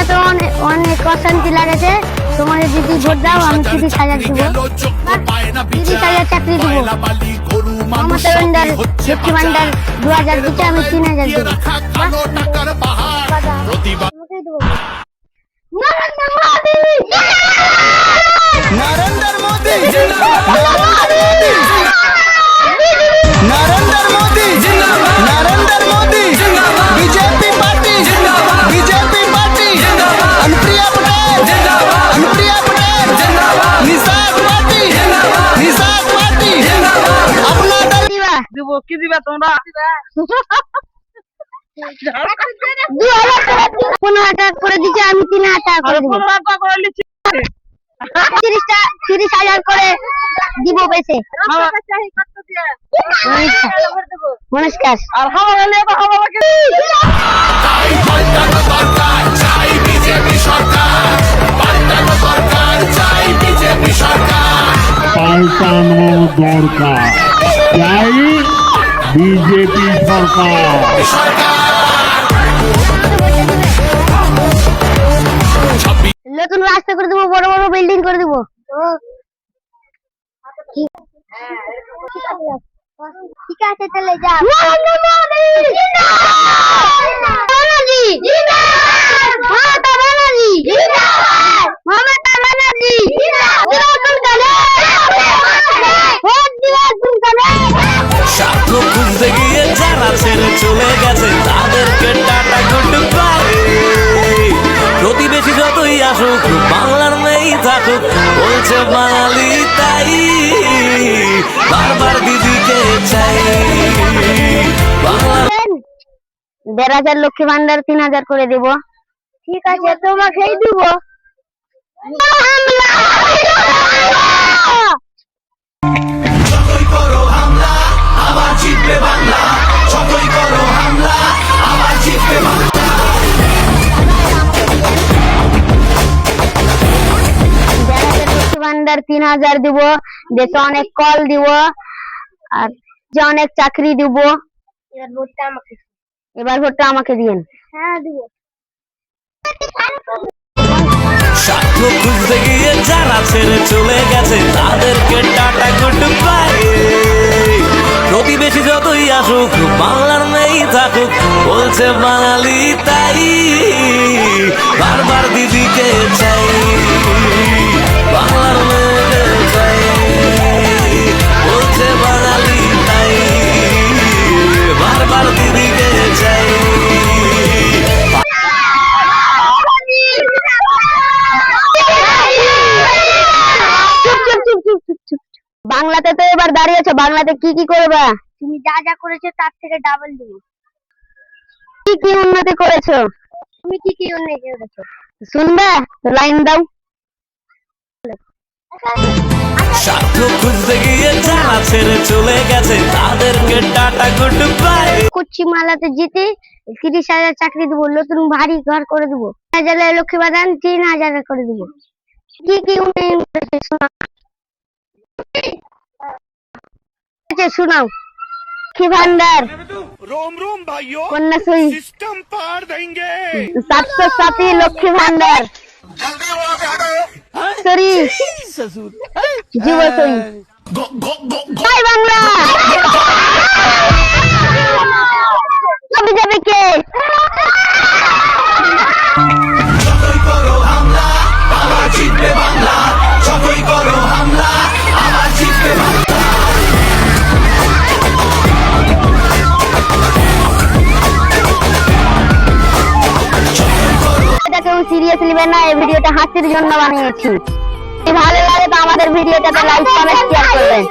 তো অনেক অশান্তি লাগেছে। তোমাদের যদি ভোট দাও আমি 30,000 দিব, 30,000 চাকরি দিব। মমতা ব্যানার্জি লক্ষ্মী ভান্ডার 2,000 দিচ্ছে, আমি 3,000 দিব। Narendra Modi Narendra Modi Narendra Modi BJP party Anupriya Patel Nishad party अपना दल দিব কি দিবা তোমরা 15,000 করে দিচ্ছে, আমি 3,000 করে দিব। 15,000 করে লিখি 30,000 করে দিব বেশি। নমস্কার। আর হাওয়া হলে তো হাওয়া লাগে পাল্টানো দরকার, চাই বিজেপি সরকার। নতুন রাস্তা করে দেবো, বড় বড় বিল্ডিং করে দেবো। ঠিক আছে তাহলে যা। স্বার্থ খুঁজতে গিয়ে যারা ছেড়ে চলে গেছে তাদেরকে টাটা গুড বাই। প্রতিবেশী যতই আসুক বাংলার মেয়েই থাকুক বলছে বাঙালি তাই, বারবার দিদিকে চাই বাংলার। 1,500 লক্ষ্মী ভান্ডার 3,000 করে দিব। ঠিক আছে তোমাকেই দিব। যতই করো হামলা আবার জিতবে বাংলা, যতই করো হামলা আবার জিতবে বাংলা। লক্ষ্মী ভান্ডার 3,000 দিব, দেশে অনেক কল দিব, আর যে অনেক চাকরি দিব। এবার ভোটটা আমাকে দিয়েন। হ্যাঁ দিব। স্বার্থ খুঁজতে গিয়ে যারা ছেড়ে চলে গেছে তাদেরকে টাটা গুড বাই। প্রতিবেশী যতই আসুক বাংলার মেয়েই থাকুক বলছে বাঙালি তাই, বারবার দিদিকে চাই বাংলার মেয়েকে চাই বলছে বাঙালি তাই, বারবার দিদিকে চাই। বাংলাতে তো এবার দাঁড়িয়েছো, বাংলাতে কি কি করবা? তুমি যা যা করেছো তার থেকে ডাবল দিব। কি কি উন্নতি করেছো? তুমি কি কি উন্নতি করেছো শুনবে? লাইন দাও। স্বার্থ খুঁজতে গিয়ে যারা ছেড়ে চলে গেছে তাদেরকে টাটা গুড বাই। কুচি মালাতে জিতে 30,000 চাকরি দেবো, নতুন ভারী ঘর করে দেবো, 1,000 লক্ষ্মী ভান্ডার 3,000 করে দেবো। কি কি উন্নয়ন করেছে শোনাও। লক্ষ্মী ভান্ডার, रोम रोम भाइयों কন্যাশ্রী, सिस्टम पार देंगे। 707 লক্ষ্মী ভান্ডার, সরি যুবশ্রী, জয় বাংলা। যাবে কে? যতই করো হামলা আবার জিতবে বাংলা, যতই করো হামলা আবার জিতবে বাংলা। এটা কেউ সিরিয়াস নেবেন না, এই ভিডিওটা হাসির জন্য বানিয়েছি। যদি ভালো লাগে তো আমাদের ভিডিওটাতে লাইক কমেন্ট শেয়ার করবেন।